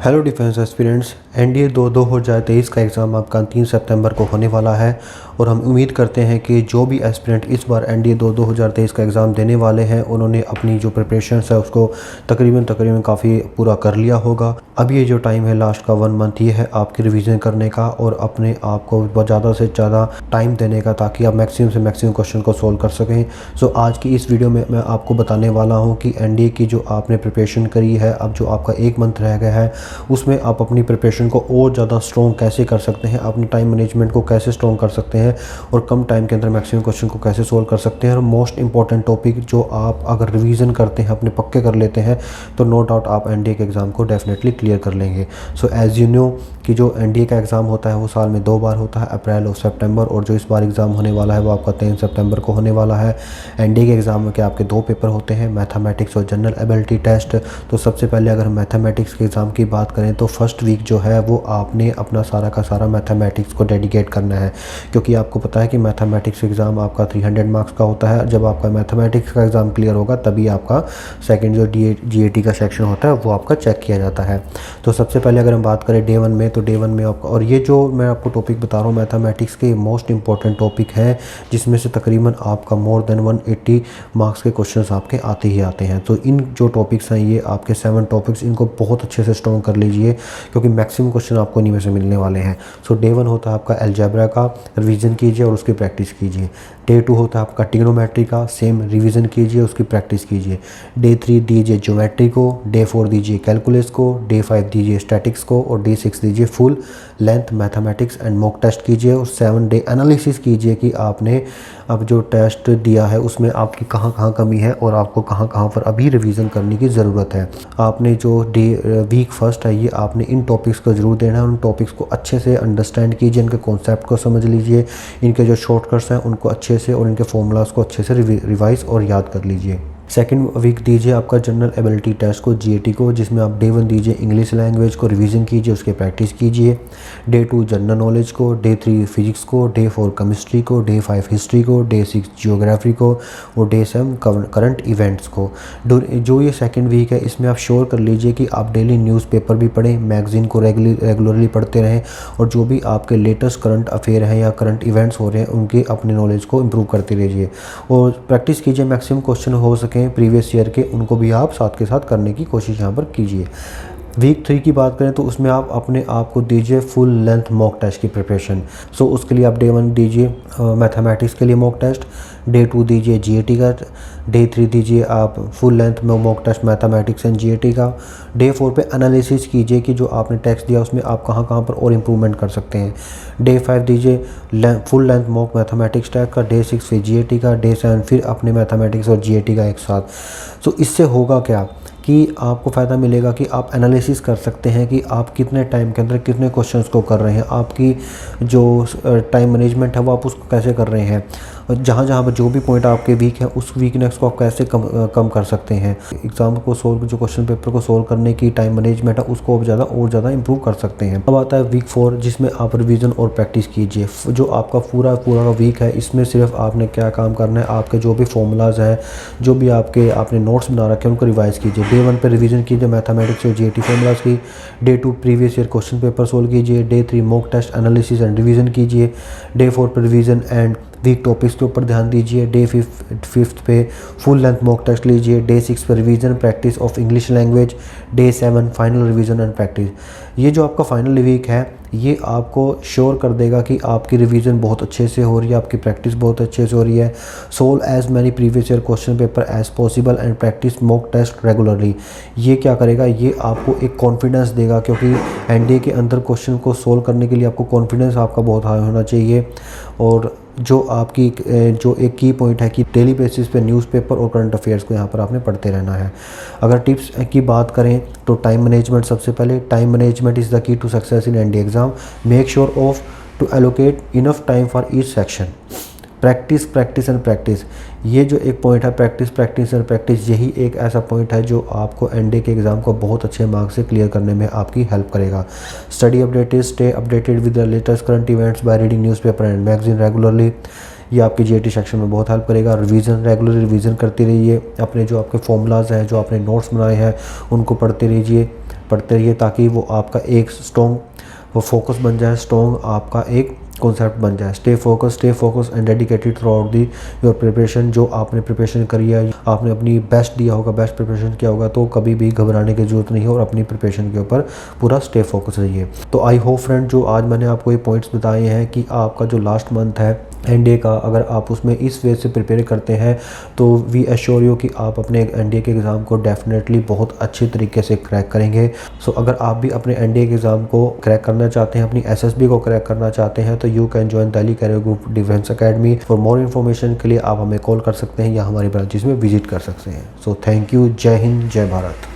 Hello defence aspirants, NDA 2023 का exam आपका 3 सितंबर को होने वाला है और हम उम्मीद करते हैं कि जो भी एस्पिरेंट इस बार एनडीए 2023 का एग्ज़ाम देने वाले हैं उन्होंने अपनी जो प्रिपरेशंस है उसको तकरीबन काफ़ी पूरा कर लिया होगा। अब ये जो टाइम है लास्ट का 1 मंथ ये है आपकी रिवीजन करने का और अपने आप को बहुत ज़्यादा से ज़्यादा टाइम देने का ताकि आप मैक्सिमम से मैक्सिमम क्वेश्चन को सोल्व कर सकें। सो आज की इस वीडियो में मैं आपको बताने वाला हूँ कि एनडीए की जो आपने प्रिपरेशन करी है, अब जो आपका 1 मंथ रह गया है उसमें आप अपनी प्रिपरेशन को और ज़्यादा स्ट्रॉन्ग कैसे कर सकते हैं, अपनी टाइम मैनेजमेंट को कैसे स्ट्रॉन्ग कर सकते हैं और कम टाइम के अंदर मैक्सिमम क्वेश्चन को कैसे सोल्व कर सकते हैं। और मोस्ट इंपॉर्टेंट टॉपिक जो आप अगर रिवीजन करते हैं, अपने पक्के कर लेते हैं तो नो डाउट आप एनडीए के एग्ज़ाम को डेफिनेटली क्लियर कर लेंगे। सो एज़ यू नो कि जो एनडीए का एग्ज़ाम होता है वो साल में 2 बार होता है, अप्रैल और सितंबर, और जो इस बार एग्ज़ाम होने वाला है वो आपका 3 सितंबर को होने वाला है। एनडीए के एग्ज़ाम के आपके 2 पेपर होते हैं, मैथमेटिक्स और जनरल एबिलिटी टेस्ट। तो सबसे पहले अगर मैथमेटिक्स के एग्ज़ाम की बात करें तो फर्स्ट वीक जो है वो आपने अपना सारा का सारा मैथमेटिक्स को डेडिकेट करना है, क्योंकि आपको पता है कि मैथमेटिक्स एग्ज़ाम आपका 300 मार्क्स का होता है। जब आपका मैथमेटिक्स का एग्ज़ाम क्लियर होगा तभी आपका सेकंड जो जीएटी का सेक्शन होता है वो आपका चेक किया जाता है। तो सबसे पहले अगर हम बात करें डे 1 में, तो डे 1 में आपका, और ये जो मैं आपको टॉपिक बता रहा हूँ मैथमेटिक्स के मोस्ट इंपॉर्टेंट टॉपिक है जिसमें से तकरीबन आपका मोर देन 180 मार्क्स के क्वेश्चंस आपके आते ही आते हैं। तो इन जो टॉपिक्स हैं ये आपके 7 टॉपिक्स, इनको बहुत अच्छे से स्ट्रॉन्ग कर लीजिए क्योंकि मैक्सिमम क्वेश्चन आपको इन्हीं में से मिलने वाले हैं। सो डे 1 होता है आपका अलजेब्रा का, रिवीजन कीजिए और उसकी प्रैक्टिस कीजिए। डे 2 होता है आपका ट्रिग्नोमेट्री का, सेम रिवीजन कीजिए, उसकी प्रैक्टिस कीजिए। डे 3 दीजिए ज्योमेट्री को, डे 4 दीजिए कैलकुलस को, डे 5 दीजिए स्टैटिक्स को और डे 6 दीजिए full length mathematics and mock test कीजिए। और 7 डे एनालिसिस कीजिए कि आपने अब जो टेस्ट दिया है उसमें आपकी कहाँ कहाँ कमी है और आपको कहाँ कहाँ पर अभी रिवीजन करने की ज़रूरत है। आपने जो वीक फर्स्ट है ये आपने इन टॉपिक्स को ज़रूर देना है, उन टॉपिक्स को अच्छे से अंडरस्टैंड कीजिए, इनके कॉन्सेप्ट को समझ लीजिए, इनके जो शॉर्टकट्स हैं उनको अच्छे से और इनके फॉर्मूलाज को अच्छे से रिवाइज और याद कर लीजिए। सेकंड वीक दीजिए आपका जनरल एबिलिटी टेस्ट को, जीएटी को, जिसमें आप डे 1 दीजिए इंग्लिश लैंग्वेज को, रिवीजन कीजिए, उसके प्रैक्टिस कीजिए। डे 2 जनरल नॉलेज को, डे 3 फिजिक्स को, डे 4 केमिस्ट्री को, डे 5 हिस्ट्री को, डे 6 जियोग्राफी को और डे 7 करंट इवेंट्स को। जो ये सेकंड वीक है इसमें आप श्योर कर लीजिए कि आप डेली न्यूज़पेपर भी पढ़ें, मैगजीन को रेगुलरली पढ़ते रहें और जो भी आपके लेटेस्ट करंट अफेयर हैं या करंट इवेंट्स हो रहे हैं उनके अपने नॉलेज को इम्प्रूव करते रहिए और प्रैक्टिस कीजिए। मैक्सिमम क्वेश्चन हो सके प्रीवियस ईयर के उनको भी आप साथ के साथ करने की कोशिश यहाँ पर कीजिए। वीक 3 की बात करें तो उसमें आप अपने आप को दीजिए फुल लेंथ मॉक टेस्ट की प्रिपरेशन। सो उसके लिए आप डे 1 दीजिए मैथमेटिक्स के लिए मॉक टेस्ट, डे 2 दीजिए जीएटी का, डे 3 दीजिए आप फुल लेंथ में mock test mathematics and GAT का। डे 4 पे एनालिसिस कीजिए कि जो आपने टेक्स्ट दिया उसमें आप कहाँ कहाँ पर और इम्प्रूवमेंट कर सकते हैं। डे 5 दीजिए full length mock mathematics test का, डे 6 फिर जीएटी का, डे 7 फिर अपने मैथमेटिक्स और जीएटी का एक साथ। सो इससे होगा क्या कि आपको फ़ायदा मिलेगा कि आप एनालिसिस कर सकते हैं कि आप कितने टाइम के अंदर कितने क्वेश्चंस को कर रहे हैं, आपकी जो टाइम मैनेजमेंट है वो आप उसको कैसे कर रहे हैं, और जहाँ जहाँ पर जो भी पॉइंट आपके वीक है उस वीकनेस को आप कैसे कम कर सकते हैं। एग्ज़ाम को सोल्व, जो क्वेश्चन पेपर को सोल्व करने की टाइम मैनेजमेंट है उसको अब ज़्यादा इंप्रूव कर सकते हैं। अब आता है वीक 4 जिसमें आप रिवीजन और प्रैक्टिस कीजिए। जो आपका पूरा वीक है इसमें सिर्फ आपने क्या काम करना है, आपके जो भी फॉर्मूलाज हैं, जो भी आपने नोट्स बना रखे हैं उनको रिवाइज़ कीजिए। डे 1 पे रिवीजन कीजिए मैथमेटिक्स और जीएटी फॉर्मूलाज की। Day 2 previous year question paper solve कीजिए। Day 3 mock test analysis and revision कीजिए। डे 4 पर रिवीजन एंड वीक टॉपिक्स के ऊपर ध्यान दीजिए। डे 5 पे फुल लेंथ मॉक टेस्ट लीजिए। डे 6 पर revision practice of English language. Day 7 final revision and practice. ये जो आपका फाइनल वीक है ये आपको श्योर कर देगा कि आपकी रिवीजन बहुत अच्छे से हो रही है, आपकी प्रैक्टिस बहुत अच्छे से हो रही है। Solve as many previous year question paper as possible and practice mock test regularly. ये क्या करेगा, ये आपको एक कॉन्फिडेंस देगा, क्योंकि एनडीए के अंदर क्वेश्चन को सोल्व करने के लिए आपको कॉन्फिडेंस आपका बहुत हाई होना चाहिए। और जो आपकी जो एक की पॉइंट है कि डेली बेसिस पे न्यूज़पेपर और करंट अफेयर्स को यहाँ पर आपने पढ़ते रहना है। अगर टिप्स की बात करें तो टाइम मैनेजमेंट, सबसे पहले time management is the key to success in NDA exam. Make sure of to allocate enough time for each section. Practice and practice, ये जो एक पॉइंट है प्रैक्टिस एंड प्रैक्टिस, यही एक ऐसा पॉइंट है जो आपको एनडीए के एग्ज़ाम को बहुत अच्छे मार्क्स से क्लियर करने में आपकी हेल्प करेगा। Study updated, stay updated with the latest current events by reading newspaper and magazine regularly. ये आपके जीएटी सेक्शन में बहुत हेल्प करेगा। रेगुलर रिवीजन करते रहिए, अपने जो आपके फॉर्मूलाज हैं, जो आपने नोट्स बनाए हैं उनको पढ़ते रहिए। पढ़ते रहिए ताकि वो आपका एक स्ट्रॉन्ग वो फोकस बन जाए, स्ट्रॉन्ग आपका एक कॉन्सेप्ट बन जाए। Stay focus and dedicated through out the your preparation. जो आपने प्रिपरेशन करी है, आपने अपनी बेस्ट दिया होगा, बेस्ट प्रिपरेशन किया होगा, तो कभी भी घबराने की ज़रूरत नहीं है और अपनी प्रिपरेशन के ऊपर पूरा स्टे फोकस रहिए। तो आई होप फ्रेंड, जो आज मैंने आपको ये पॉइंट्स बताए हैं कि आपका जो लास्ट मंथ है एनडीए का, अगर आप उसमें इस वे से प्रिपेयर करते हैं तो वी एश्योर यू कि आप अपने एनडीए के एग्ज़ाम को डेफिनेटली बहुत अच्छी तरीके से क्रैक करेंगे। सो अगर आप भी अपने एनडीए के एग्ज़ाम को क्रैक करना चाहते हैं, अपनी एसएसबी को क्रैक करना चाहते हैं, तो you can join Delhi career group defence academy. For more information के लिए आप हमें कॉल कर सकते हैं या हमारी ब्रांचेस में विजिट कर सकते हैं। So thank you. जय हिंद, जय भारत।